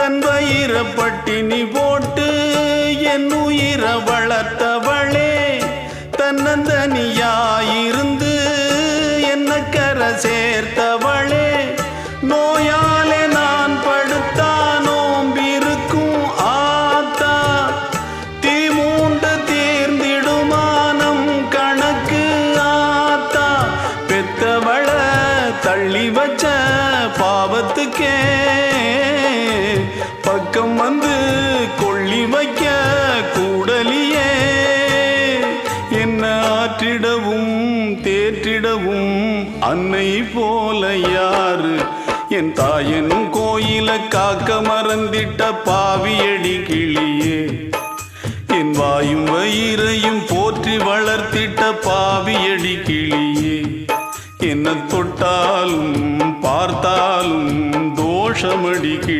தன் வயிற பட்டினி போட்டு என் உயிர வளர்த்தவளே, தன்னந்தனியாயிருந்து என்ன கரை சேர்த்தவளே, நோயாலே நான் படுத்தா நோம்பிருக்கும் ஆத்தா, தீ மூண்டு தீர்ந்திடுமானம் கணக்கு ஆத்தா, பெத்தவள தள்ளி வச்ச பாவத்துக்கே பக்கம் வந்து கொள்ளி வைக்க கூடலியே, என்ன ஆற்றிடவும் தேற்றிடவும் அன்னை போல யாரு, என் தாயனும் கோயில காக்க மறந்திட்ட பாவியடி கிளியே, என் வாயும் வயிறையும் போற்றி வளர்த்திட்ட பாவியடி கிளியே, என்ன தொட்டாலும் பார்த்தாலும் தோஷமடி கிளி.